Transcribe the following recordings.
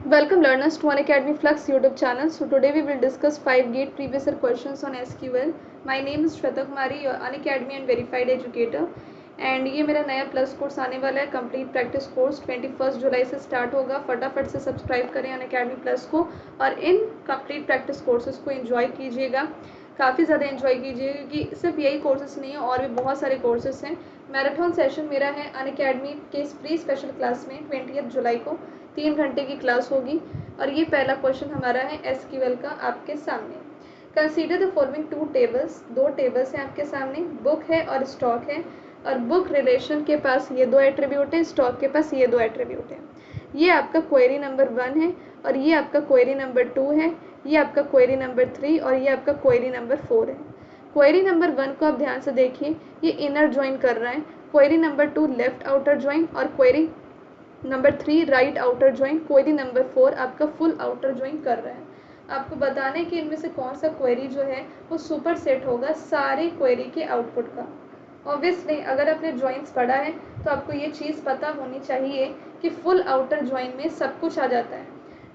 Welcome learners to Unacademy Flux YouTube channel. So today we will discuss 5 GATE previous year questions on SQL. My name is Shweta Kumari, your Unacademy and verified educator. And ये मेरा नया plus course आने वाला है, complete practice course 21 जुलाई से start होगा. फटाफट से सब्सक्राइब करें अनअकैडमी प्लस को और इन कंप्लीट प्रैक्टिस कोर्सेज को एंजॉय कीजिएगा, काफ़ी ज़्यादा एंजॉय कीजिएगा क्योंकि सिर्फ यही कोर्सेज नहीं है और भी बहुत सारे कोर्सेज हैं. मैराथन सेशन मेरा है अनअकैडमी के प्री स्पेशल क्लास में 20 जुलाई को 3 घंटे की क्लास होगी. और ये पहला क्वेश्चन हमारा है एसक्यूएल का आपके सामने. Consider the following two tables. दो टेबल्स हैं आपके सामने, बुक है और स्टॉक है. और बुक रिलेशन के पास ये दो एट्रीब्यूट हैं, स्टॉक के पास ये दो एट्रीब्यूट हैं. ये आपका क्वेरी नंबर 1 है और ये आपका क्वेरी नंबर 2 है. ये आपका क्वेरी नंबर 3 और ये आपका क्वेरी नंबर 4 है. क्वेरी नंबर 1 को आप ध्यान से देखिए, ये इनर ज्वाइन कर रहा है. Query number 2 left outer join और query number 3 right outer join. Query number 4 आपका फुल आउटर ज्वाइन कर रहा है. आपको बताना है कि इनमें से कौन सा क्वेरी जो है वो सुपर सेट होगा सारे क्वेरी के आउटपुट का. ऑब्वियसली अगर आपने ज्वाइंस पढ़ा है तो आपको ये चीज़ पता होनी चाहिए कि फुल आउटर ज्वाइन में सब कुछ आ जाता है,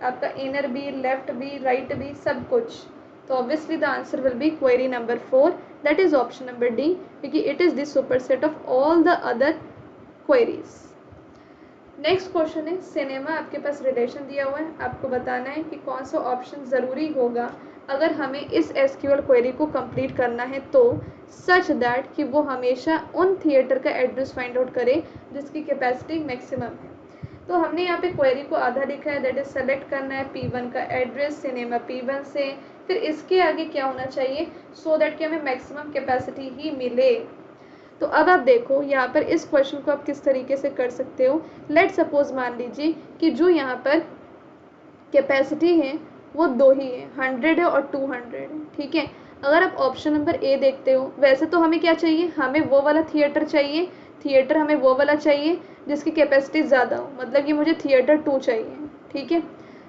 आपका इनर भी, लेफ्ट भी, राइट भी, सब कुछ. तो obviously the answer will be query number 4, that is option number D, क्योंकि it is the super set of all the other queries. Next question है सिनेमा. आपके पास रिलेशन दिया हुआ है, आपको बताना है कि कौन सा ऑप्शन ज़रूरी होगा अगर हमें इस एसक्यूएल क्वेरी को कंप्लीट करना है तो, सच दैट कि वो हमेशा उन थिएटर का एड्रेस फाइंड आउट करे जिसकी कैपेसिटी मैक्सिमम है. तो हमने यहाँ पे क्वेरी को आधा लिखा है, दैट इज सेलेक्ट करना है P1 का एड्रेस सिनेमा P1 से, फिर इसके आगे क्या होना चाहिए सो दैट कि हमें मैक्सिमम कैपेसिटी ही मिले. तो अब आप देखो यहाँ पर इस क्वेश्चन को आप किस तरीके से कर सकते हो. लेट सपोज मान लीजिए कि जो यहाँ पर कैपेसिटी है वो दो ही है, 100 है और 200 है. ठीक है, अगर आप ऑप्शन नंबर ए देखते हो, वैसे तो हमें क्या चाहिए, हमें वो वाला थिएटर चाहिए, थिएटर हमें वो वाला चाहिए जिसकी कैपेसिटी ज़्यादा हो, मतलब कि मुझे थिएटर 2 चाहिए. ठीक है,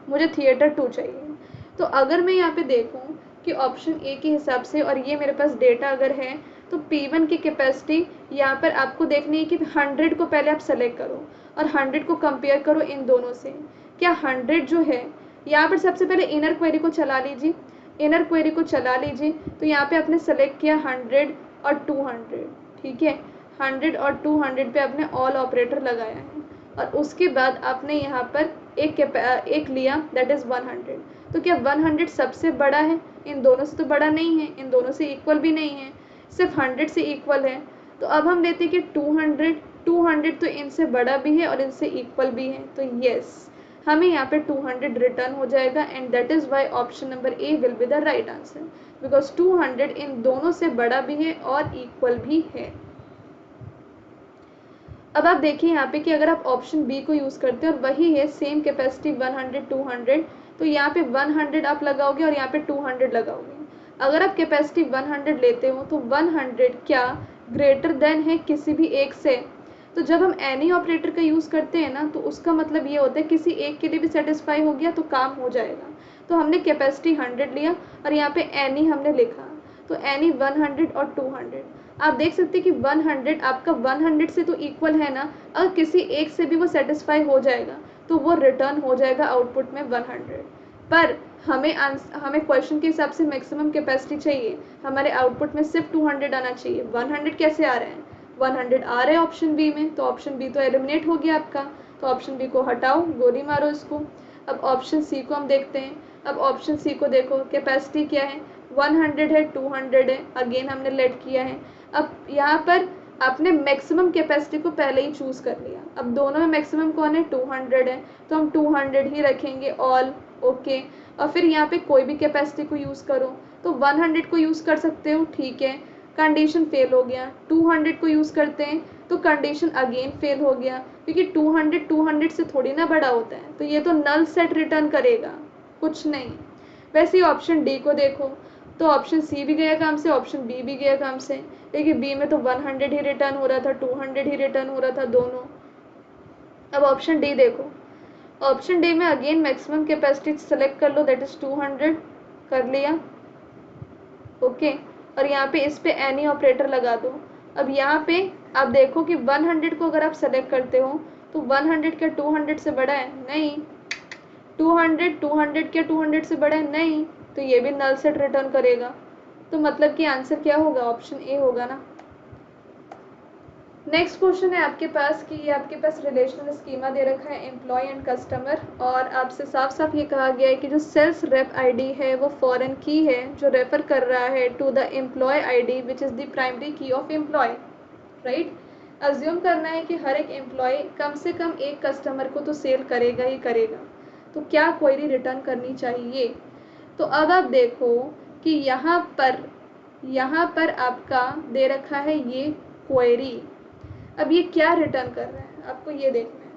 मुझे थिएटर 2 चाहिए. तो अगर मैं यहाँ पे देखूँ कि ऑप्शन ए के हिसाब से और ये मेरे पास डेटा अगर है तो P1 की कैपेसिटी यहाँ पर आपको देखनी है कि 100 को पहले आप सेलेक्ट करो और 100 को कंपेयर करो इन दोनों से. क्या 100 जो है, यहाँ पर सबसे पहले इनर क्वेरी को चला लीजिए, इनर क्वेरी को चला लीजिए. तो यहाँ पे आपने सेलेक्ट किया 100 और 200. ठीक है, 100 और 200 पे आपने ऑल ऑपरेटर लगाया है और उसके बाद आपने यहाँ पर एक लिया दैट इज़ 100. तो क्या 100 सबसे बड़ा है, इन दोनों से तो बड़ा नहीं है, इन दोनों से इक्वल भी नहीं है, सिर्फ 100 से इक्वल है. तो अब हम लेते हैं कि 200 तो इनसे बड़ा भी है और इनसे इक्वल भी है. तो येस, हमें यहाँ पे 200 रिटर्न हो जाएगा and that is why option number A will be the right answer, because 200 इन दोनों से बड़ा भी है और इक्वल भी है. अब आप देखिए यहाँ पे कि अगर आप ऑप्शन बी को यूज़ करते हैं और वही है सेम कैपेसिटी 100 200, तो यहाँ पे 100 आप लगाओगे और यहाँ पे 200 लगाओगे. अगर आप कैपेसिटी 100 लेते हो तो 100 क्या ग्रेटर देन है किसी भी एक से. तो जब हम एनी ऑपरेटर का यूज़ करते हैं ना तो उसका मतलब ये होता है किसी एक के लिए भी सेटिस्फाई हो गया तो काम हो जाएगा. तो हमने कैपेसिटी 100 लिया और यहाँ पे एनी हमने लिखा, तो एनी 100 और 200. आप देख सकते हैं कि 100 आपका 100 से तो इक्वल है ना, अगर किसी एक से भी वो सेटिस्फाई हो जाएगा तो वो रिटर्न हो जाएगा आउटपुट में 100. पर हमें क्वेश्चन के हिसाब से मैक्सिमम कैपेसिटी चाहिए, हमारे आउटपुट में सिर्फ 200 आना चाहिए. 100 कैसे आ रहे हैं, 100 आ रहे हैं ऑप्शन बी में, तो ऑप्शन बी तो एलिमिनेट हो गया आपका. तो ऑप्शन बी को हटाओ, गोली मारो इसको. अब ऑप्शन सी को हम देखते हैं. अब ऑप्शन सी को देखो, कैपेसिटी क्या है, 100 है 200 है, अगेन हमने लेट किया है. अब यहाँ पर आपने मैक्सिमम कैपेसिटी को पहले ही चूज़ कर लिया. अब दोनों में मैक्सिमम कौन है, 200 है, तो हम 200 ही रखेंगे ऑल. ओके, और फिर यहाँ पे कोई भी कैपेसिटी को यूज़ करो. तो 100 को यूज़ कर सकते हो, ठीक है, कंडीशन फेल हो गया. 200 को यूज़ करते हैं तो कंडीशन अगेन फेल हो गया, क्योंकि 200 से थोड़ी ना बड़ा होता है, तो ये तो नल सेट रिटर्न करेगा, कुछ नहीं. वैसे ही ऑप्शन डी को देखो, तो ऑप्शन सी भी गया काम से, ऑप्शन बी भी गया काम से, लेकिन बी में तो 100 ही रिटर्न हो रहा था, 200 ही रिटर्न हो रहा था दोनों. अब ऑप्शन डी देखो, ऑप्शन डी में अगेन मैक्सिमम कैपेसिटी सेलेक्ट कर लो, दैट इज़ 200 कर लिया. ओके, और यहाँ पे इस पे एनी ऑपरेटर लगा दो. अब यहाँ पे आप देखो कि 100 को अगर आप सेलेक्ट करते हो तो 100 क्या 200 से बड़ा है, नहीं. 200 200 क्या 200 से बड़ा है? नहीं, तो ये भी नल सेट रिटर्न करेगा। तो मतलब कि आंसर क्या होगा? ऑप्शन ए होगा ना। नेक्स्ट क्वेश्चन है आपके पास कि ये आपके पास रिलेशनल स्कीमा दे रखा है एम्प्लॉय एंड कस्टमर, और आपसे साफ साफ ये कहा गया है कि जो सेल्स रेप आईडी है वो फॉरेन की है जो रेफर कर रहा है to the employee ID which is the primary key of employee, right. Assume करना है कि हर एक एम्प्लॉय कम से कम एक कस्टमर को तो सेल करेगा ही करेगा, तो क्या क्वेरी रिटर्न करनी चाहिए? तो अब आप देखो कि यहाँ पर आपका दे रखा है ये क्वेरी। अब ये क्या रिटर्न कर रहा है आपको ये देखना है।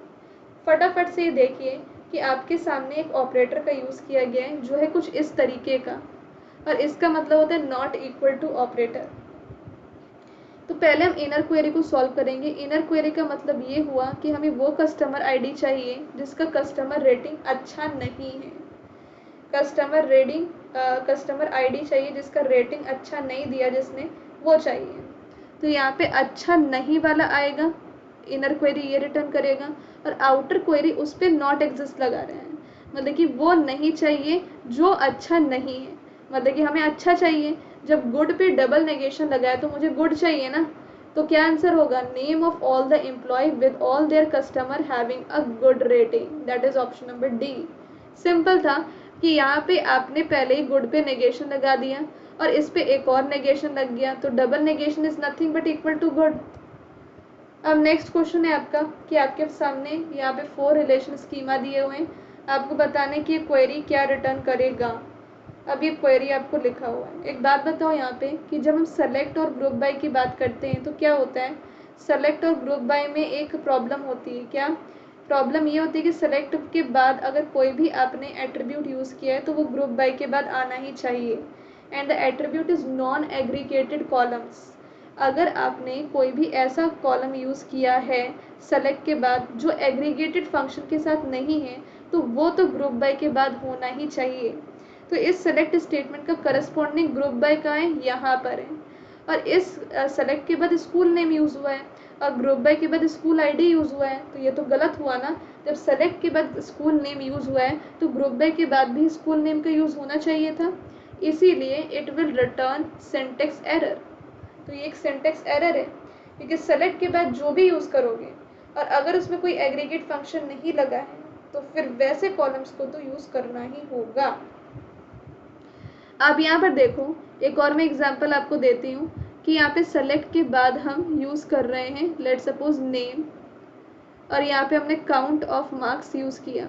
फटाफट से ये देखिए कि आपके सामने एक ऑपरेटर का यूज़ किया गया है जो है कुछ इस तरीके का, और इसका मतलब होता है नॉट इक्वल टू ऑपरेटर। तो पहले हम इनर क्वेरी को सॉल्व करेंगे। इनर क्वेरी का मतलब ये हुआ कि हमें वो कस्टमर आईडी चाहिए जिसका कस्टमर रेटिंग अच्छा नहीं है। कस्टमर आईडी चाहिए जिसका रेटिंग अच्छा नहीं दिया जिसने, वो चाहिए। तो यहाँ पे अच्छा नहीं वाला आएगा, इनर क्वेरी ये रिटर्न करेगा, और आउटर क्वेरी उस पर नॉट एग्जिस्ट लगा रहे हैं, मतलब कि वो नहीं चाहिए जो अच्छा नहीं है। मतलब कि हमें अच्छा चाहिए, जब गुड पे डबल नेगेशन लगाया तो मुझे गुड चाहिए ना। तो क्या आंसर होगा? Name of all the employee with all their customer having a good rating, that is option number D. Simple था कि यहाँ पे आपने पहले ही गुड पे नेगेशन लगा दिया और इस पे एक और नेगेशन लग गया, तो double negation is nothing but equal to good. अब नेक्स्ट क्वेश्चन है आपका कि आपके सामने यहाँ पे 4 रिलेशन स्कीमा दिए हुए हैं, आपको बताने की क्वेरी क्या रिटर्न करेगा। अब ये क्वेरी आपको लिखा हुआ है। एक बात बताओ यहाँ पे कि जब हम सेलेक्ट और ग्रुप बाय की बात करते हैं तो क्या होता है? सेलेक्ट और ग्रुप बाय में एक प्रॉब्लम होती है। क्या प्रॉब्लम? ये होती है कि सेलेक्ट के बाद अगर कोई भी आपने एट्रीब्यूट यूज़ किया है तो वो ग्रुप बाय के बाद आना ही चाहिए, and the attribute is non aggregated columns. अगर आपने कोई भी ऐसा कॉलम यूज़ किया है सेलेक्ट के बाद जो एग्रीगेटेड फंक्शन के साथ नहीं है तो वो तो ग्रुप बाय के बाद होना ही चाहिए। तो इस सेलेक्ट स्टेटमेंट का करस्पॉन्डिंग ग्रुप बाय कहाँ है? यहाँ पर है। और इस सेलेक्ट के बाद स्कूल नेम यूज़ हुआ है और ग्रुप बाय के बाद स्कूल आईडी यूज़ हुआ है, तो ये तो गलत हुआ ना। जब सेलेक्ट के बाद स्कूल नेम यूज़ हुआ है तो ग्रुप बाय के बाद भी स्कूल नेम का यूज़ होना चाहिए था, इसीलिए it will return syntax error. तो ये एक सिंटेक्स एरर है क्योंकि सेलेक्ट के बाद जो भी यूज़ करोगे और अगर उसमें कोई एग्रीगेट फंक्शन नहीं लगा है तो फिर वैसे कॉलम्स को तो यूज़ करना ही होगा। अब यहाँ पर देखो, एक और मैं एग्जांपल आपको देती हूँ कि यहाँ पे सेलेक्ट के बाद हम यूज़ कर रहे हैं लेट सपोज नेम, और यहाँ पे हमने काउंट ऑफ मार्क्स यूज़ किया,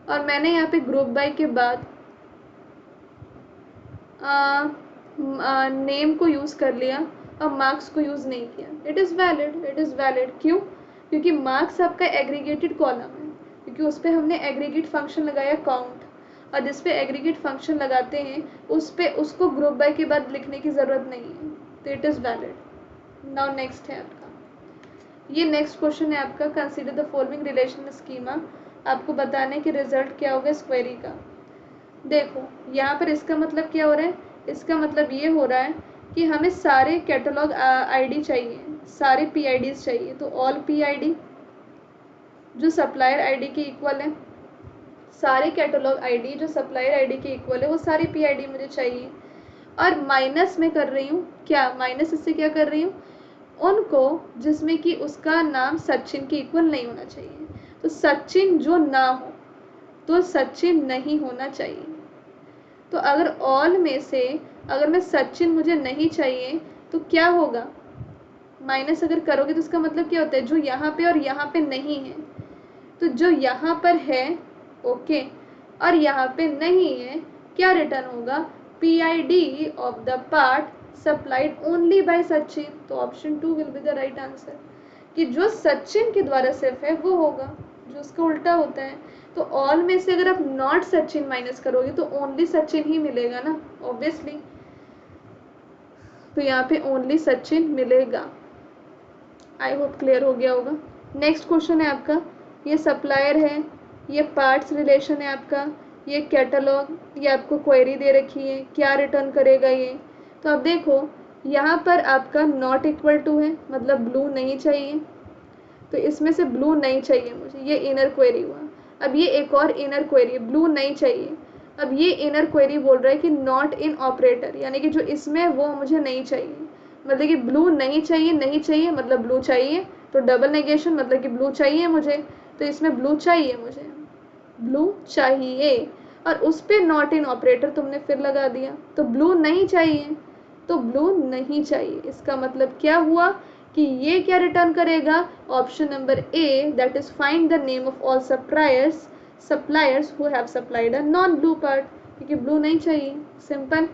और मैंने यहाँ पे ग्रुप बाय के बाद नेम को यूज़ कर लिया और मार्क्स को यूज़ नहीं किया। It is valid. क्यों? क्योंकि मार्क्स आपका एग्रीगेटेड कॉलम है, क्योंकि उस पर हमने एग्रीगेट फंक्शन लगाया काउंट, और जिस पे एग्रीगेट फंक्शन लगाते हैं उस पे उसको ग्रुप बाय के बाद लिखने की ज़रूरत नहीं है, तो it is valid. Now next है आपका, ये नेक्स्ट क्वेश्चन है आपका, consider the following relation schema. आपको बताने कि रिजल्ट क्या होगा इस क्वेरी का। देखो यहाँ पर इसका मतलब क्या हो रहा है? इसका मतलब ये हो रहा है कि हमें सारे कैटलॉग आईडी चाहिए, सारे पीआईडीज चाहिए। तो ऑल पीआईडी जो सप्लायर आईडी के इक्वल है, सारे कैटलॉग आईडी जो सप्लायर आईडी के इक्वल है वो सारी पीआईडी मुझे चाहिए। और माइनस में कर रही हूँ क्या? माइनस इससे क्या कर रही हूँ? उनको जिसमें कि उसका नाम सचिन के इक्वल नहीं होना चाहिए। तो सचिन जो ना हो तो सचिन नहीं होना चाहिए। तो अगर ऑल में से अगर मैं सचिन मुझे नहीं चाहिए तो क्या होगा? माइनस अगर करोगे तो उसका मतलब क्या होता है? जो यहाँ पे और यहाँ पे नहीं है, तो जो यहाँ पर है ओके और यहाँ पे नहीं है, क्या रिटर्न होगा? PID of the part supplied only by Sachin. तो option 2 will be the right answer, कि जो सचिन के द्वारा सिर्फ है वो होगा, जो उसका उल्टा होता है। तो ऑल में से अगर आप नॉट सचिन माइनस करोगे तो ओनली सचिन ही मिलेगा ना, ऑब्वियसली। तो यहाँ पे ओनली सचिन मिलेगा। आई होप क्लियर हो गया होगा। नेक्स्ट क्वेश्चन है आपका, ये सप्लायर है, ये पार्ट्स रिलेशन है आपका, ये कैटलॉग, ये आपको क्वेरी दे रखी है, क्या रिटर्न करेगा ये। तो अब देखो यहाँ पर आपका नॉट इक्वल टू है, मतलब ब्लू नहीं चाहिए, तो इसमें से ब्लू नहीं चाहिए मुझे, ये इनर क्वेरी हुआ। अब ये एक और इनर क्वेरी, ब्लू नहीं चाहिए। अब ये इनर क्वेरी बोल रहा है कि नॉट इन ऑपरेटर, यानी कि जो इसमें है वो मुझे नहीं चाहिए। मतलब कि ब्लू नहीं चाहिए, नहीं चाहिए मतलब ब्लू चाहिए, तो डबल नेगेशन मतलब कि ब्लू चाहिए मुझे, तो इसमें ब्लू चाहिए मुझे, ब्लू चाहिए। और उस पर नॉट इन ऑपरेटर तुमने फिर लगा दिया, तो ब्लू नहीं चाहिए, तो ब्लू नहीं चाहिए। इसका मतलब क्या हुआ कि ये क्या रिटर्न करेगा, option number A, that is find the name of all suppliers who have supplied a non blue part, क्योंकि ब्लू नहीं चाहिए। सिंपल।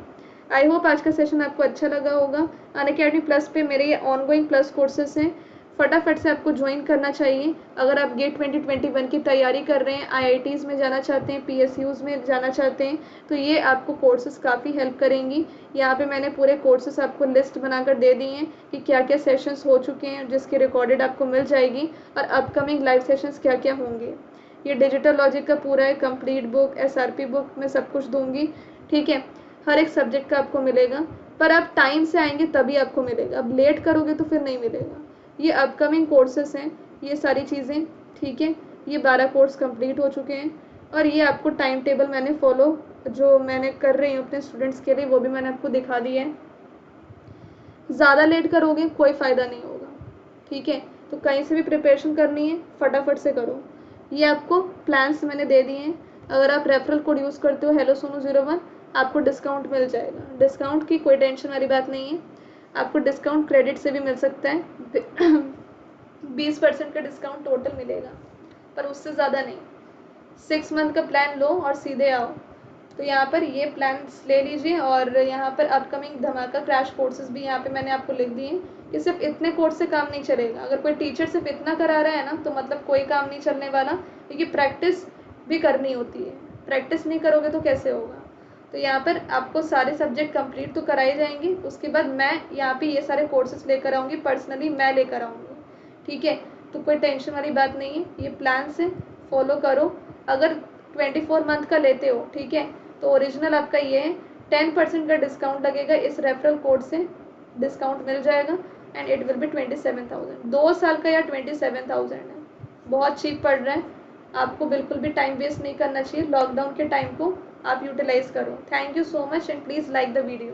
आई होप आज का सेशन आपको अच्छा लगा होगा। अनअकैडमी प्लस पे मेरे ये ऑनगोइंग प्लस कोर्सेस हैं, फटाफट से आपको ज्वाइन करना चाहिए। अगर आप गेट 2021 की तैयारी कर रहे हैं, आईआईटीज़ में जाना चाहते हैं, पीएसयूज़ में जाना चाहते हैं, तो ये आपको कोर्सेज काफ़ी हेल्प करेंगी। यहाँ पे मैंने पूरे कोर्सेज आपको लिस्ट बनाकर दे दी हैं कि क्या क्या सेशंस हो चुके हैं, जिसकी रिकॉर्डेड आपको मिल जाएगी, और अपकमिंग लाइव सेशंस क्या क्या होंगे। ये डिजिटल लॉजिक का पूरा है कंप्लीट बुक, एसआरपी बुक मैं सब कुछ दूंगी, ठीक है। हर एक सब्जेक्ट का आपको मिलेगा, पर आप टाइम से आएंगे तभी आपको मिलेगा, अब लेट करोगे तो फिर नहीं मिलेगा। ये अपकमिंग कोर्सेस हैं, ये सारी चीज़ें, ठीक है। ये 12 कोर्स कंप्लीट हो चुके हैं, और ये आपको टाइम टेबल मैंने फॉलो जो मैंने कर रही हूँ अपने स्टूडेंट्स के लिए, वो भी मैंने आपको दिखा दिया है। ज़्यादा लेट करोगे कोई फ़ायदा नहीं होगा, ठीक है। तो कहीं से भी प्रिपरेशन करनी है फटाफट से करो। ये आपको प्लान्स मैंने दे दिए हैं। अगर आप रेफरल कोड यूज़ करते हो हेलो सोनू 01, आपको डिस्काउंट मिल जाएगा। डिस्काउंट की कोई टेंशन वाली बात नहीं है, आपको डिस्काउंट क्रेडिट से भी मिल सकता है। 20% का डिस्काउंट टोटल मिलेगा, पर उससे ज़्यादा नहीं। 6 मंथ का प्लान लो और सीधे आओ। तो यहाँ पर ये प्लान्स ले लीजिए, और यहाँ पर अपकमिंग धमाका क्रैश कोर्सेज भी यहाँ पे मैंने आपको लिख दिए। कि सिर्फ इतने कोर्स से काम नहीं चलेगा, अगर कोई टीचर सिर्फ इतना करा रहा है ना, तो मतलब कोई काम नहीं चलने वाला, क्योंकि प्रैक्टिस भी करनी होती है। प्रैक्टिस नहीं करोगे तो कैसे होगा। तो यहाँ पर आपको सारे सब्जेक्ट कंप्लीट तो कराए जाएंगे, उसके बाद मैं यहाँ पे ये सारे कोर्सेज लेकर आऊँगी, पर्सनली मैं लेकर आऊँगी, ठीक है। तो कोई टेंशन वाली बात नहीं है, ये प्लान से फॉलो करो। अगर 24 मंथ का लेते हो, ठीक है, तो ओरिजिनल आपका ये है, 10% का डिस्काउंट लगेगा, इस रेफरल कोड से डिस्काउंट मिल जाएगा, एंड इट विल बी 27,000। 2 साल का या 27,000 है, बहुत चीप पड़ रहा है। आपको बिल्कुल भी टाइम वेस्ट नहीं करना चाहिए, लॉकडाउन के टाइम को आप यूटिलाइज करो। Thank you so much, and please like the video.